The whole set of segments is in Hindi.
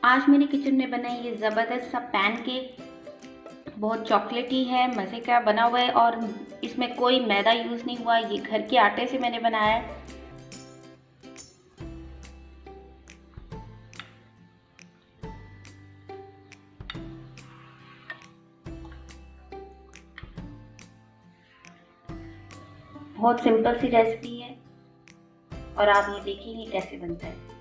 आज मेरे किचन में बना है ये ज़बरदस्त सा पैनकेक। बहुत चॉकलेटी है, मज़े का बना हुआ है और इसमें कोई मैदा यूज़ नहीं हुआ। ये घर के आटे से मैंने बनाया है। बहुत सिंपल सी रेसिपी है और आप ये देखेंगे कैसे बनता है।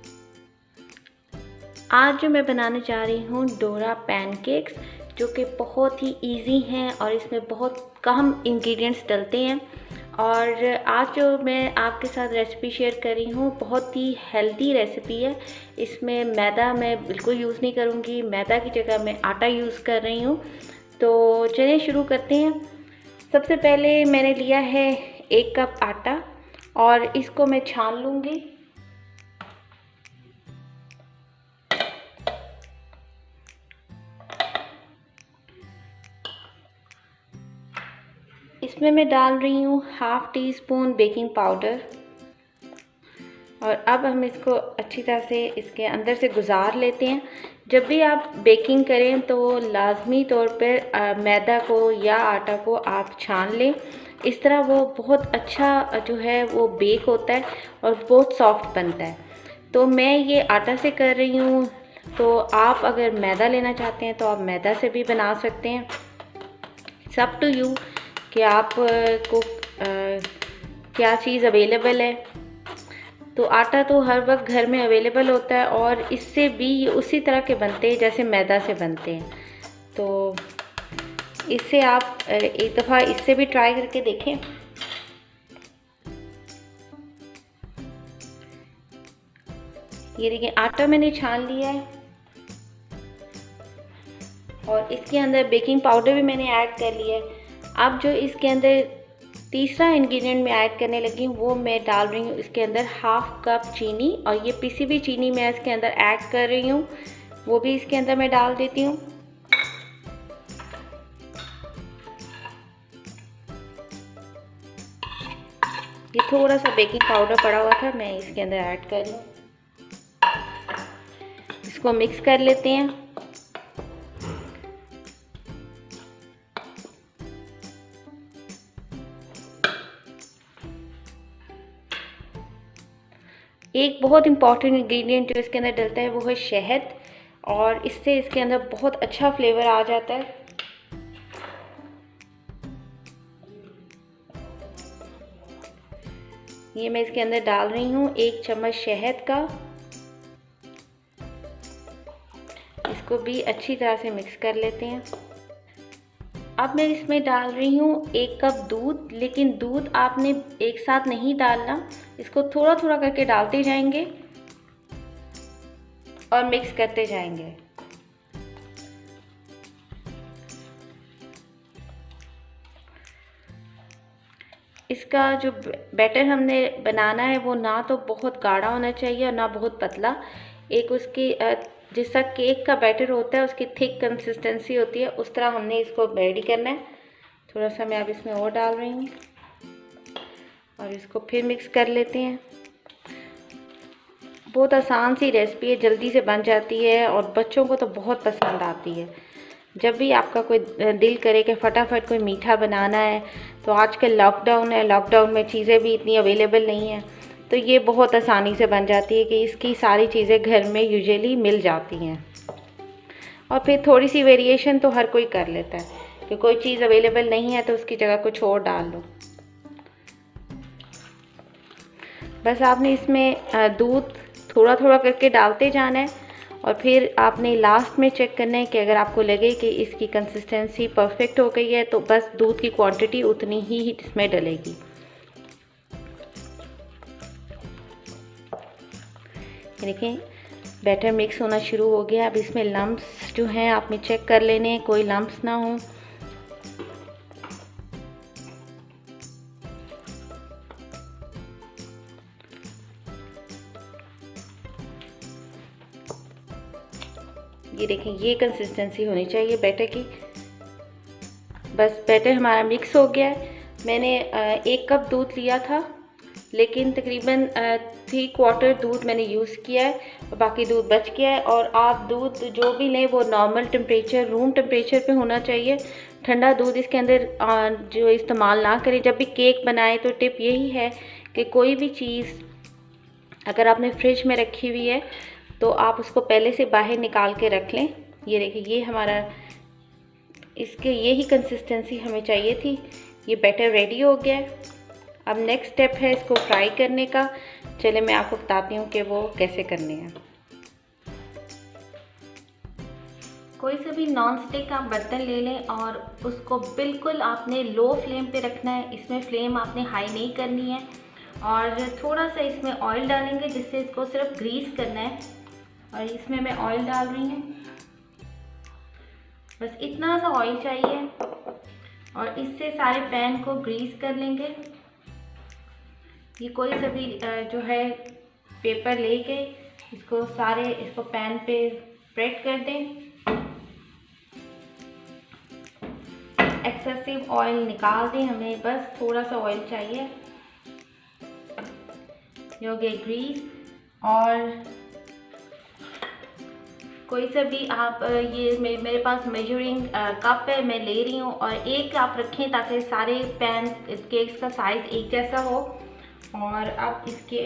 आज जो मैं बनाने जा रही हूँ डोरा पैनकेक्स, जो कि बहुत ही इजी हैं और इसमें बहुत कम इंग्रेडिएंट्स डलते हैं। और आज जो मैं आपके साथ रेसिपी शेयर कर रही हूँ बहुत ही हेल्दी रेसिपी है। इसमें मैदा मैं बिल्कुल यूज़ नहीं करूँगी, मैदा की जगह मैं आटा यूज़ कर रही हूँ। तो चलिए शुरू करते हैं। सबसे पहले मैंने लिया है 1 कप आटा और इसको मैं छान लूँगी। इसमें मैं डाल रही हूँ ½ टीस्पून बेकिंग पाउडर और अब हम इसको अच्छी तरह से इसके अंदर से गुजार लेते हैं। जब भी आप बेकिंग करें तो लाजमी तौर पर मैदा को या आटा को आप छान लें। इस तरह वो बहुत अच्छा जो है वो बेक होता है और बहुत सॉफ्ट बनता है। तो मैं ये आटा से कर रही हूँ, तो आप अगर मैदा लेना चाहते हैं तो आप मैदा से भी बना सकते हैं। सब टू यू कि आप को क्या चीज़ अवेलेबल है। तो आटा तो हर वक्त घर में अवेलेबल होता है और इससे भी उसी तरह के बनते हैं जैसे मैदा से बनते हैं। तो इससे आप एक दफ़ा इससे भी ट्राई करके देखें। ये देखिए आटा मैंने छान लिया है और इसके अंदर बेकिंग पाउडर भी मैंने ऐड कर लिया है। अब जो इसके अंदर तीसरा इंग्रेडिएंट मैं ऐड करने लगी हूँ वो मैं डाल रही हूँ इसके अंदर ½ कप चीनी, और ये पिसी हुई चीनी मैं इसके अंदर ऐड कर रही हूँ, वो भी इसके अंदर मैं डाल देती हूँ। ये थोड़ा सा बेकिंग पाउडर पड़ा हुआ था, मैं इसके अंदर ऐड कर लूँ। इसको मिक्स कर लेते हैं। एक बहुत इम्पॉर्टेंट इंग्रेडिएंट जो इसके अंदर डलता है वो है शहद, और इससे इसके अंदर बहुत अच्छा फ्लेवर आ जाता है। ये मैं इसके अंदर डाल रही हूँ 1 चम्मच शहद का। इसको भी अच्छी तरह से मिक्स कर लेते हैं। अब मैं इसमें डाल रही हूँ 1 कप दूध, लेकिन दूध आपने एक साथ नहीं डालना, इसको थोड़ा थोड़ा करके डालते जाएंगे और मिक्स करते जाएंगे। इसका जो बैटर हमने बनाना है वो ना तो बहुत गाढ़ा होना चाहिए और ना बहुत पतला। एक उसकी जैसा केक का बैटर होता है उसकी थिक कंसिस्टेंसी होती है, उस तरह हमने इसको रेडी करना है। थोड़ा सा मैं अब इसमें और डाल रही हूँ और इसको फिर मिक्स कर लेते हैं। बहुत आसान सी रेसिपी है, जल्दी से बन जाती है और बच्चों को तो बहुत पसंद आती है। जब भी आपका कोई दिल करे कि फटाफट कोई मीठा बनाना है, तो आजकल लॉकडाउन है, लॉकडाउन में चीज़ें भी इतनी अवेलेबल नहीं हैं, तो ये बहुत आसानी से बन जाती है कि इसकी सारी चीज़ें घर में यूजुअली मिल जाती हैं। और फिर थोड़ी सी वेरिएशन तो हर कोई कर लेता है कि कोई चीज़ अवेलेबल नहीं है तो उसकी जगह कुछ और डाल लो। बस आपने इसमें दूध थोड़ा थोड़ा करके डालते जाना है और फिर आपने लास्ट में चेक करना है कि अगर आपको लगे कि इसकी कंसिस्टेंसी परफेक्ट हो गई है तो बस दूध की क्वांटिटी उतनी ही इसमें डलेगी। देखें बैटर मिक्स होना शुरू हो गया। अब इसमें लम्प्स जो हैं आपने चेक कर लेने हैं, कोई लम्प्स ना हो। ये देखें ये कंसिस्टेंसी होनी चाहिए बैटर की। बस बैटर हमारा मिक्स हो गया है। मैंने 1 कप दूध लिया था, लेकिन तकरीबन 3/4 दूध मैंने यूज़ किया है और बाकी दूध बच गया है। और आप दूध जो भी लें वो नॉर्मल टेम्परेचर, रूम टेम्परेचर पे होना चाहिए। ठंडा दूध इसके अंदर जो इस्तेमाल ना करें। जब भी केक बनाएं तो टिप यही है कि कोई भी चीज़ अगर आपने फ्रिज में रखी हुई है तो आप उसको पहले से बाहर निकाल के रख लें। ये देखिए, ये हमारा, इसके यही कंसिस्टेंसी हमें चाहिए थी। ये बैटर रेडी हो गया है। अब नेक्स्ट स्टेप है इसको फ्राई करने का। चले मैं आपको बताती हूँ कि वो कैसे करने हैं। कोई सा भी नॉन स्टिक आप बर्तन ले लें और उसको बिल्कुल आपने लो फ्लेम पे रखना है। इसमें फ्लेम आपने हाई नहीं करनी है। और थोड़ा सा इसमें ऑयल डालेंगे जिससे इसको सिर्फ ग्रीस करना है। और इसमें मैं ऑयल डाल रही हूँ, बस इतना सा ऑयल चाहिए। और इससे सारे पैन को ग्रीस कर लेंगे। ये कोई सा भी जो है पेपर लेके इसको पैन पे स्प्रेड कर दें। एक्सेसिव ऑयल निकाल दें, हमें बस थोड़ा सा ऑयल चाहिए। ये हो गया ग्रीस। और कोई सा भी आप ये मेरे पास मेजरिंग कप है, मैं ले रही हूँ। और एक आप रखें ताकि सारे पैन केक्स का साइज़ एक जैसा हो। और अब इसके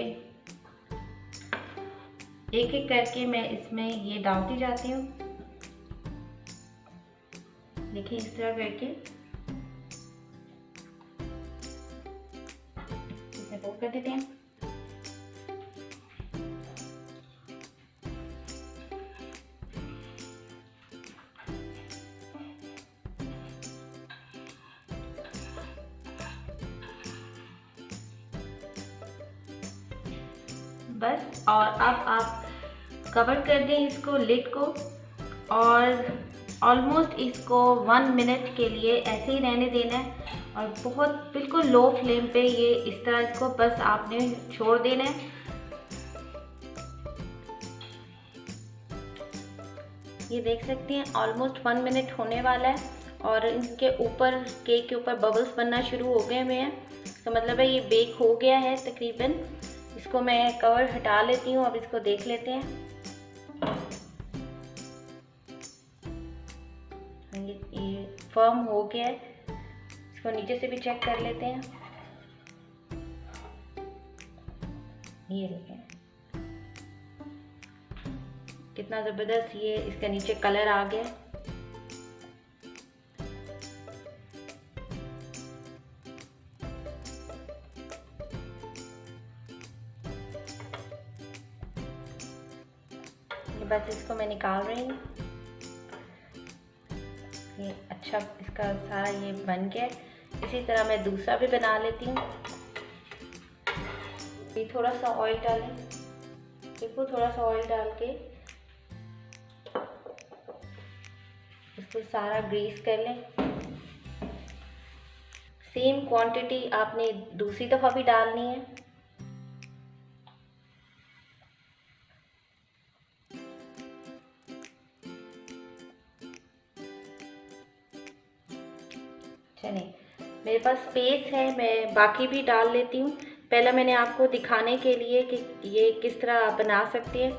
एक एक करके मैं इसमें ये डालती जाती हूँ। देखिए इस तरह करके इसे फोल्ड कर देते हैं। बस, और अब आप कवर कर दें इसको, लिड को। और ऑलमोस्ट इसको 1 मिनट के लिए ऐसे ही रहने देना है। और बहुत बिल्कुल लो फ्लेम पे ये इस तरह इसको बस आपने छोड़ देना है। ये देख सकते हैं ऑलमोस्ट 1 मिनट होने वाला है। और इनके ऊपर, केक के ऊपर बबल्स बनना शुरू हो गए हुए हैं। तो मतलब है ये बेक हो गया है तकरीबन। इसको मैं कवर हटा लेती हूँ। अब इसको देख लेते हैं। ये फर्म हो गया है। इसको नीचे से भी चेक कर लेते हैं। ये देखें कितना ज़बरदस्त ये इसका नीचे कलर आ गया। बस इसको मैं निकाल रही हूँ। ये अच्छा इसका सारा ये बन गया। इसी तरह मैं दूसरा भी बना लेती हूँ। ये थोड़ा सा ऑयल डालें, देखो थोड़ा सा ऑयल डाल के इसको सारा ग्रीस कर लें। सेम क्वांटिटी आपने दूसरी दफ़ा भी डालनी है। चलिए, मेरे पास स्पेस है, मैं बाकी भी डाल लेती हूँ। पहले मैंने आपको दिखाने के लिए कि ये किस तरह आप बना सकते हैं।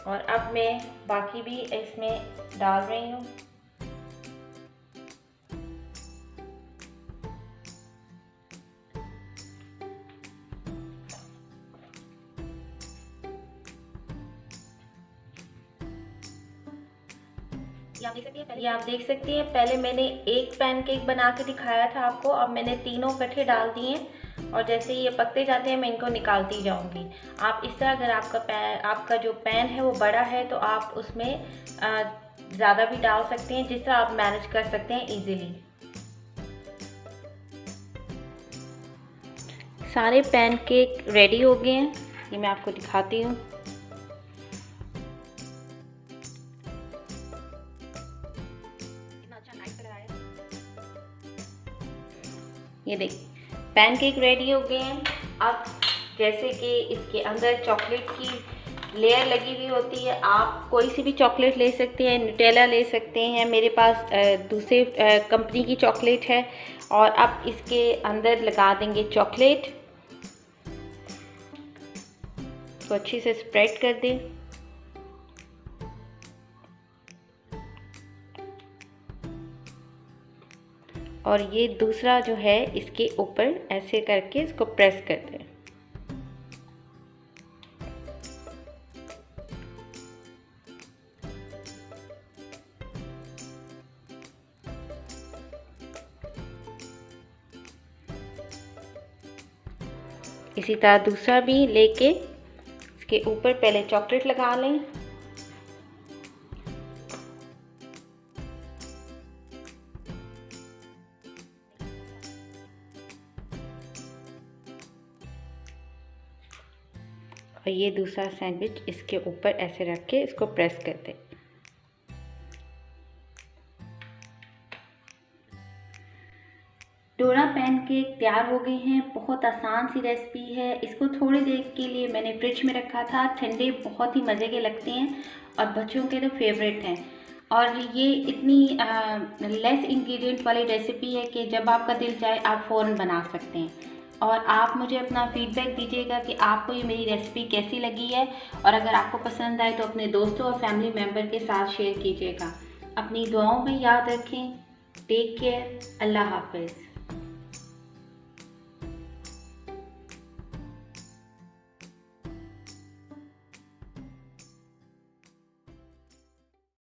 और अब मैं बाकी भी इसमें डाल रही हूँ। ये आप देख सकती हैं पहले मैंने एक पैनकेक बना के दिखाया था आपको। अब मैंने तीनों इकट्ठे डाल दिए हैं। और जैसे ये पकते जाते हैं मैं इनको निकालती जाऊंगी। आप इस तरह, अगर आपका जो पैन है वो बड़ा है तो आप उसमें ज़्यादा भी डाल सकते हैं, जिस तरह आप मैनेज कर सकते हैं इजीली। सारे पैनकेक रेडी हो गए हैं, ये मैं आपको दिखाती हूँ। ये देखिए पैनकेक रेडी हो गए हैं। अब जैसे कि इसके अंदर चॉकलेट की लेयर लगी हुई होती है, आप कोई सी भी चॉकलेट ले सकते हैं, न्यूटेला ले सकते हैं। मेरे पास दूसरे कंपनी की चॉकलेट है। और अब इसके अंदर लगा देंगे चॉकलेट। इसको अच्छे से स्प्रेड कर दें। और ये दूसरा जो है इसके ऊपर ऐसे करके इसको प्रेस कर दें। इसी तरह दूसरा भी लेके इसके ऊपर पहले चॉकलेट लगा लें। और ये दूसरा सैंडविच इसके ऊपर ऐसे रख के इसको प्रेस कर दें। डोरा पैनकेक तैयार हो गए हैं। बहुत आसान सी रेसिपी है। इसको थोड़ी देर के लिए मैंने फ्रिज में रखा था। ठंडे बहुत ही मज़े के लगते हैं और बच्चों के तो फेवरेट हैं। और ये इतनी लेस इंग्रेडिएंट वाली रेसिपी है कि जब आपका दिल चाहे आप फ़ौरन बना सकते हैं। और आप मुझे अपना फीडबैक दीजिएगा कि आपको ये मेरी रेसिपी कैसी लगी है। और अगर आपको पसंद आए तो अपने दोस्तों और फैमिली मेम्बर के साथ शेयर कीजिएगा। अपनी दुआओं में याद रखें। Take care. अल्लाह हाफ़िज़।